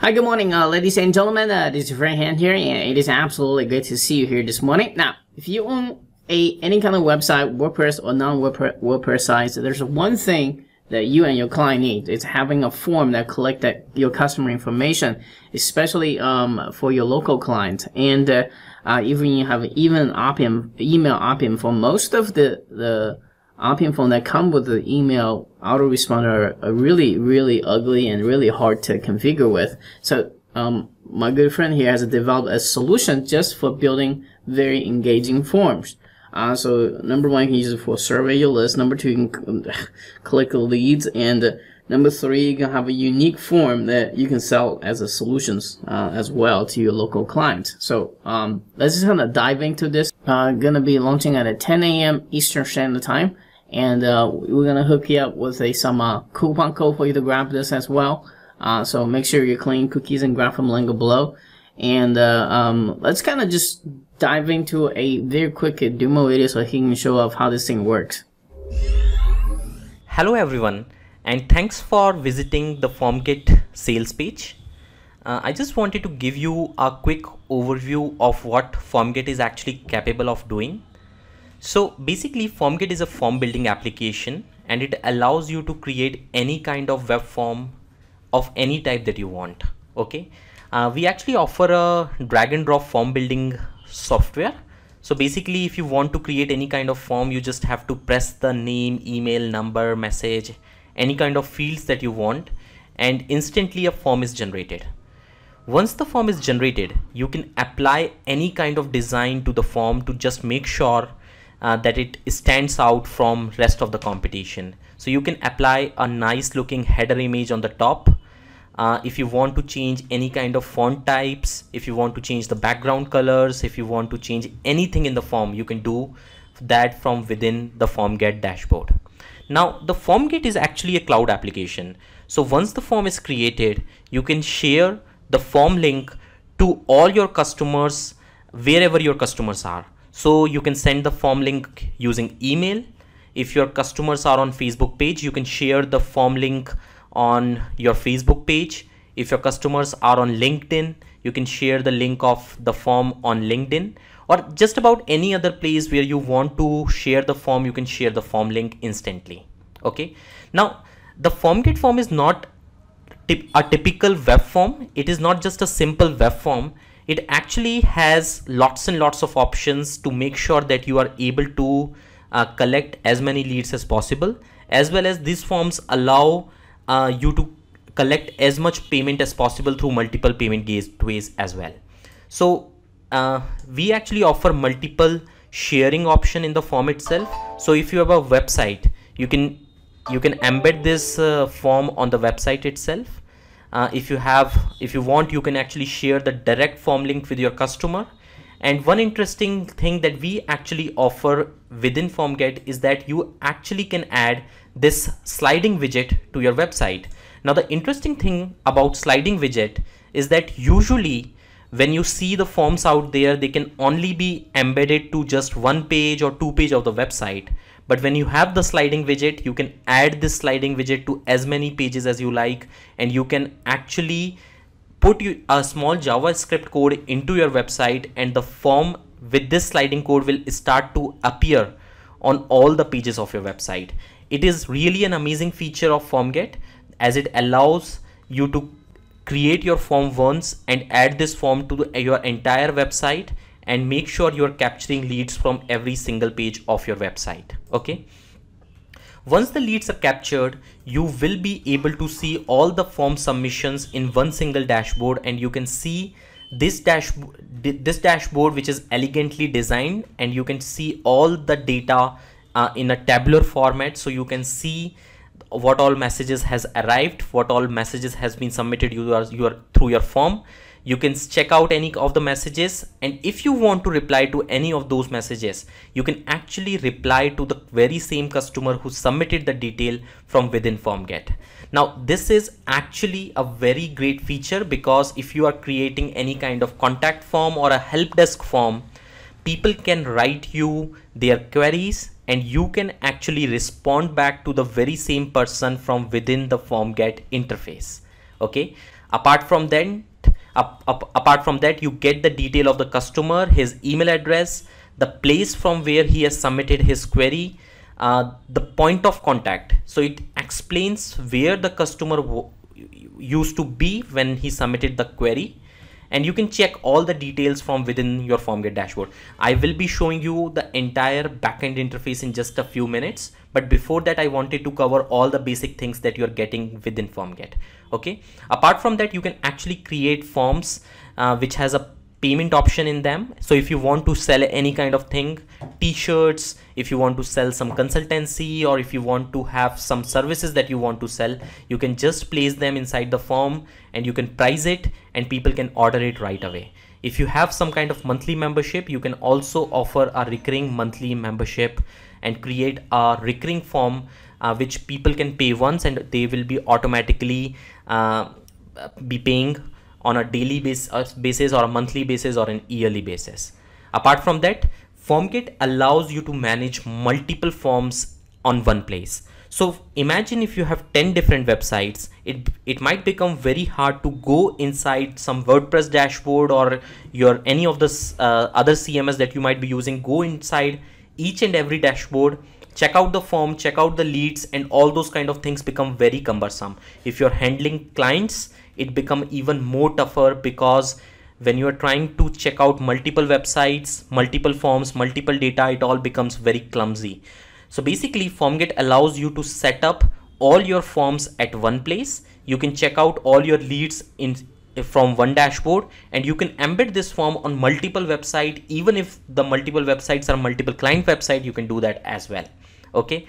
Hi, good morning, ladies and gentlemen. This is your friend Han here, and it is absolutely good to see you here this morning. Now, if you own any kind of website, WordPress or non-WordPress sites, there's one thing that you and your client need. It's having a form that collects your customer information, especially for your local client. And even you have email opt-in for most of the opt-in form that come with the email autoresponder are really ugly and really hard to configure with. So my good friend here has developed a solution just for building very engaging forms. So number one, you can use it for survey your list. Number two, you can collect leads, and number three, you can have a unique form that you can sell as a solutions as well to your local client. So let's just kind of dive into this. Gonna be launching at 10 a.m. Eastern Standard Time. And we're gonna hook you up with some coupon code for you to grab this as well. So make sure you're clean cookies and grab from link below. And let's kind of just dive into a very quick demo video so he can show off how this thing works. Hello everyone, and thanks for visiting the FormGet sales page. I just wanted to give you a quick overview of what FormGet is actually capable of doing. So basically, FormGet is a form building application, and it allows you to create any kind of web form of any type that you want. Okay, we actually offer a drag and drop form building software. So basically, if you want to create any kind of form, you just have to press the name, email, number, message, any kind of fields that you want, and instantly a form is generated. Once the form is generated, you can apply any kind of design to the form to just make sure that it stands out from rest of the competition. So you can apply a nice looking header image on the top. If you want to change any kind of font types, if you want to change the background colors, if you want to change anything in the form, you can do that from within the FormGet dashboard. Now the FormGet is actually a cloud application. So once the form is created, you can share the form link to all your customers wherever your customers are. So you can send the form link using email. If your customers are on Facebook page, you can share the form link on your Facebook page. If your customers are on LinkedIn, you can share the link of the form on LinkedIn, or just about any other place where you want to share the form, you can share the form link instantly. Okay. Now the FormGet form is not a typical web form. It is not just a simple web form. It actually has lots and lots of options to make sure that you are able to collect as many leads as possible, as well as these forms allow you to collect as much payment as possible through multiple payment gateways as well. So we actually offer multiple sharing option in the form itself. So if you have a website, you can embed this form on the website itself. If you want, you can actually share the direct form link with your customer. And one interesting thing that we actually offer within FormGet is that you actually can add this sliding widget to your website. Now the interesting thing about sliding widget is that usually when you see the forms out there, they can only be embedded to just one page or two page of the website. But when you have the sliding widget, you can add this sliding widget to as many pages as you like, and you can actually put a small JavaScript code into your website, and the form with this sliding code will start to appear on all the pages of your website. It is really an amazing feature of FormGet, as it allows you to create your form once and add this form to your entire website, and make sure you're capturing leads from every single page of your website. Okay. Once the leads are captured, you will be able to see all the form submissions in one single dashboard, and you can see this dashboard which is elegantly designed, and you can see all the data in a tabular format. So you can see what all messages has arrived, what all messages has been submitted through your form. You can check out any of the messages, and if you want to reply to any of those messages, you can actually reply to the very same customer who submitted the detail from within FormGet. Now this is actually a very great feature, because if you are creating any kind of contact form or a help desk form, people can write you their queries, and you can actually respond back to the very same person from within the FormGet interface. Okay. Apart from that, you get the detail of the customer, his email address, the place from where he has submitted his query, the point of contact. So it explains where the customer used to be when he submitted the query, and you can check all the details from within your FormGet dashboard. I will be showing you the entire backend interface in just a few minutes, but before that I wanted to cover all the basic things that you're getting within FormGet. Okay, apart from that, you can actually create forms which has a payment option in them. So if you want to sell any kind of thing, t-shirts, if you want to sell some consultancy, or if you want to have some services that you want to sell, you can just place them inside the form and you can price it and people can order it right away. If you have some kind of monthly membership, you can also offer a recurring monthly membership and create a recurring form which people can pay once and they will be automatically be paying on a daily basis or a monthly basis or an yearly basis. Apart from that, FormGet allows you to manage multiple forms on one place. So imagine if you have 10 different websites, it might become very hard to go inside some WordPress dashboard or any of the other CMS that you might be using, go inside each and every dashboard, check out the form, check out the leads, and all those kind of things become very cumbersome. If you're handling clients, it become even more tougher, because when you are trying to check out multiple websites, multiple forms, multiple data, it all becomes very clumsy. So basically, FormGet allows you to set up all your forms at one place. You can check out all your leads from one dashboard, and you can embed this form on multiple websites. Even if the multiple websites are multiple client website, you can do that as well. Okay.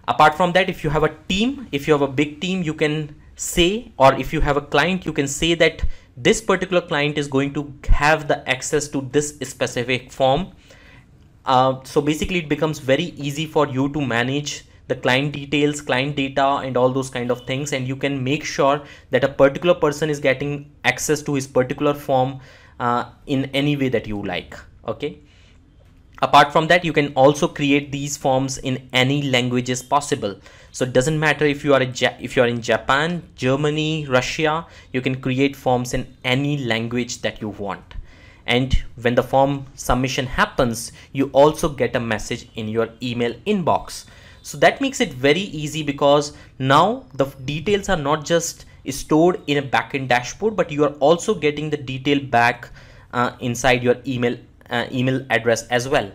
Apart from that, if you have a team, if you have a big team, you can say, or if you have a client, you can say that this particular client is going to have the access to this specific form. So basically it becomes very easy for you to manage the client details, client data, and all those kind of things, and you can make sure that a particular person is getting access to his particular form in any way that you like. Okay. Apart from that, you can also create these forms in any languages possible. So it doesn't matter if you are in Japan, Germany, Russia, you can create forms in any language that you want. And when the form submission happens, you also get a message in your email inbox. So that makes it very easy, because now the details are not just stored in a backend dashboard, but you are also getting the detail back inside your email address as well.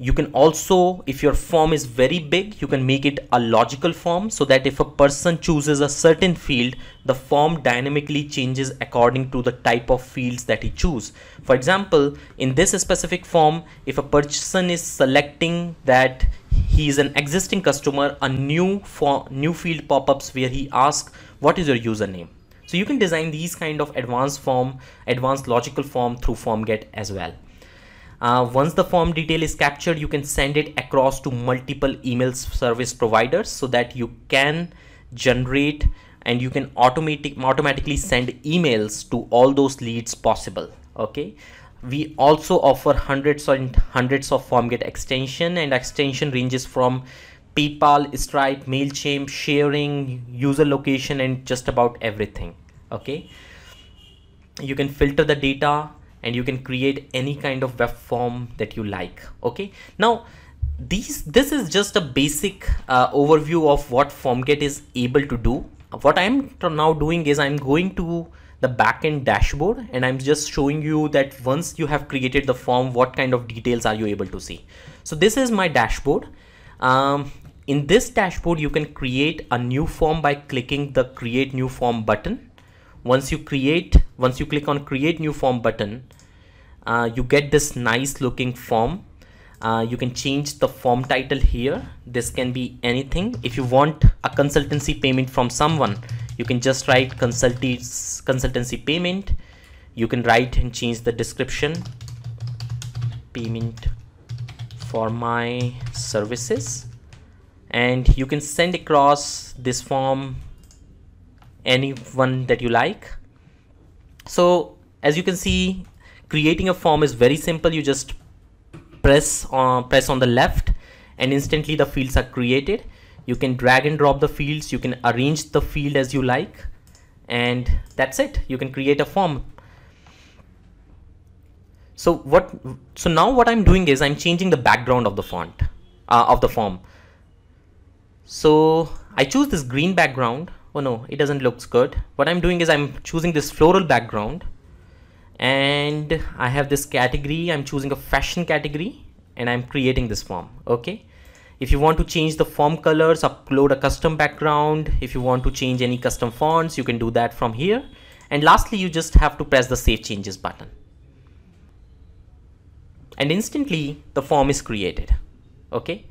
You can also, if your form is very big, you can make it a logical form, so that if a person chooses a certain field, the form dynamically changes according to the type of fields that he chooses. For example, in this specific form, if a person is selecting that he is an existing customer, a new field pop-ups where he asks, what is your username? So you can design these kind of advanced logical form through FormGet as well. Once the form detail is captured, you can send it across to multiple email service providers, so that you can generate and you can automatically send emails to all those leads possible. Okay. We also offer hundreds of FormGet extension, and extension ranges from PayPal, Stripe, MailChimp, sharing, user location, and just about everything. Okay. You can filter the data, and you can create any kind of web form that you like. Okay. Now this is just a basic overview of what FormGet is able to do. What I'm now doing is I'm going to the backend dashboard, and I'm just showing you that once you have created the form, what kind of details are you able to see. So this is my dashboard. In this dashboard, you can create a new form by clicking the create new form button. Once you click on create new form button, you get this nice looking form. You can change the form title here. This can be anything. If you want a consultancy payment from someone, you can just write consultancy payment. You can write and change the description, payment for my services, and you can send across this form anyone that you like. So as you can see, creating a form is very simple. You just press on the left and instantly the fields are created. You can drag and drop the fields, you can arrange the field as you like, and that's it. You can create a form. So now what I'm doing is I'm changing the background of the font of the form. So I choose this green background. Oh no, it doesn't look good. What I'm doing is I'm choosing this floral background, and I have this category. I'm choosing a fashion category, and I'm creating this form. Okay. If you want to change the form colors, upload a custom background. If you want to change any custom fonts, you can do that from here. And lastly, you just have to press the Save Changes button. And instantly the form is created. Okay.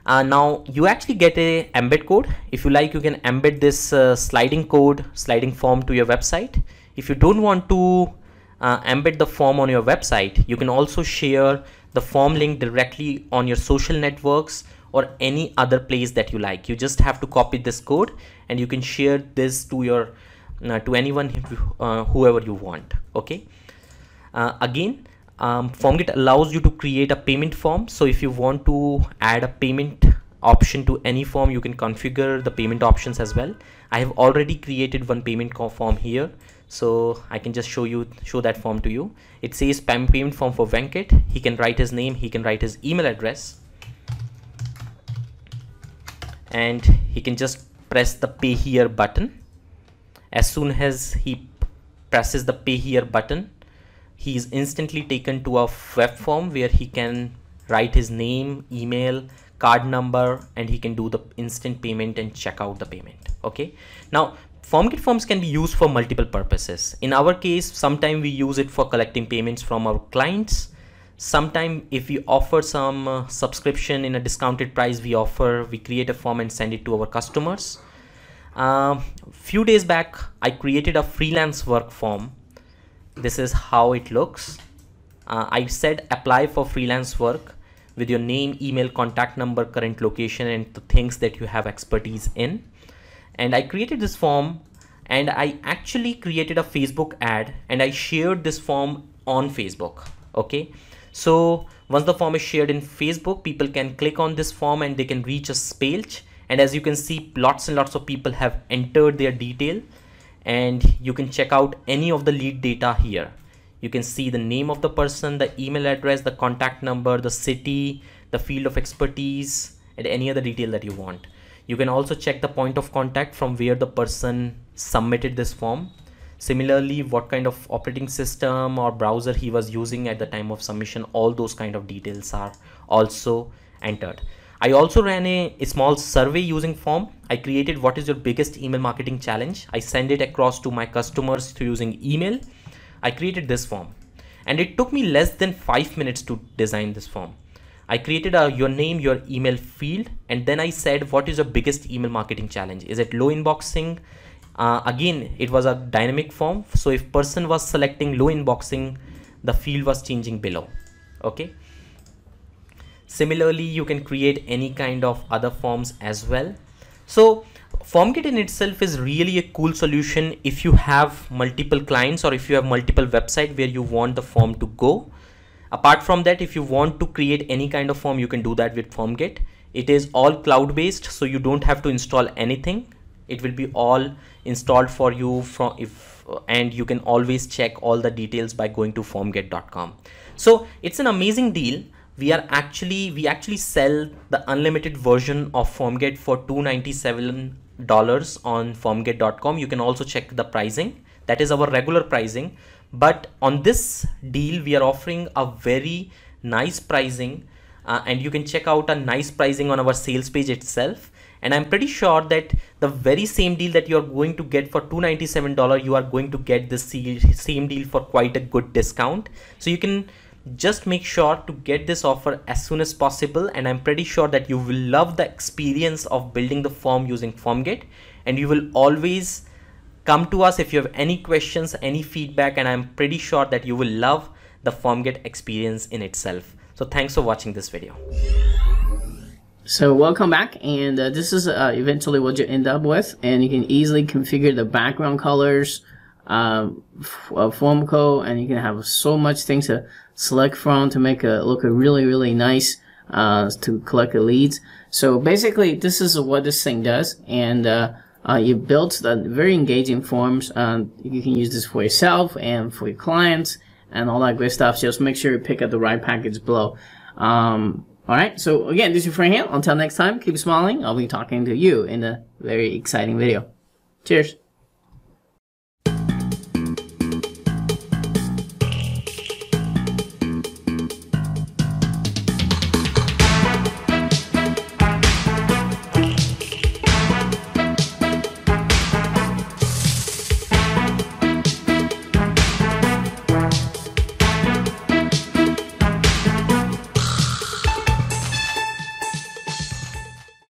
Now you actually get a embed code. If you like, you can embed this sliding form to your website. If you don't want to embed the form on your website, you can also share the form link directly on your social networks or any other place that you like. You just have to copy this code and you can share this to your to anyone, whoever you want. Okay. Again, FormGet allows you to create a payment form. So if you want to add a payment option to any form, you can configure the payment options as well. I have already created one payment form here, so I can just show that form to you. It says payment form for Venkat. He can write his name, he can write his email address, and he can just press the pay here button. As soon as he presses the pay here button, he is instantly taken to a web form where he can write his name, email, card number, and he can do the instant payment and check out the payment. Okay. Now FormGet forms can be used for multiple purposes. In our case, sometimes we use it for collecting payments from our clients. Sometimes if we offer some subscription in a discounted price, we create a form and send it to our customers. Few days back, I created a freelance work form. This is how it looks. I said apply for freelance work with your name, email, contact number, current location, and the things that you have expertise in. And I created this form, and I actually created a Facebook ad, and I shared this form on Facebook. Okay. So once the form is shared in Facebook, people can click on this form and they can reach a page. And as you can see, lots and lots of people have entered their detail, and you can check out any of the lead data here. You can see the name of the person, the email address, the contact number, the city, the field of expertise, and any other detail that you want. You can also check the point of contact from where the person submitted this form. Similarly, what kind of operating system or browser he was using at the time of submission, all those kind of details are also entered. I also ran a small survey using form. I created what is your biggest email marketing challenge. I send it across to my customers through using email. I created this form, and it took me less than 5 minutes to design this form. I created your name, your email field, and then I said, what is your biggest email marketing challenge? Is it low inboxing? Again, it was a dynamic form. So if person was selecting low inboxing, the field was changing below. Okay. Similarly, you can create any kind of other forms as well. So FormGet in itself is really a cool solution if you have multiple clients or if you have multiple websites where you want the form to go. Apart from that, if you want to create any kind of form, you can do that with FormGet. It is all cloud-based, so you don't have to install anything. It will be all installed for you and you can always check all the details by going to formget.com. So it's an amazing deal. We actually sell the unlimited version of FormGet for $297 on formget.com. You can also check the pricing. That is our regular pricing. But on this deal, we are offering a very nice pricing, and you can check out a nice pricing on our sales page itself. And I'm pretty sure that the very same deal that you're going to get for $297, you are going to get the same deal for quite a good discount. So you can just make sure to get this offer as soon as possible. And I'm pretty sure that you will love the experience of building the form using FormGet, and you will always come to us if you have any questions, any feedback, and I'm pretty sure that you will love the FormGet experience in itself. So thanks for watching this video. So welcome back, and this is eventually what you end up with, and you can easily configure the background colors, form code, and you can have so much things to select from to make it look really nice to collect the leads. So basically, this is what this thing does, and You built very engaging forms. You can use this for yourself and for your clients and all that great stuff. Just make sure you pick up the right package below. Alright, so again, this is your friend here. Until next time, keep smiling. I'll be talking to you in a very exciting video. Cheers.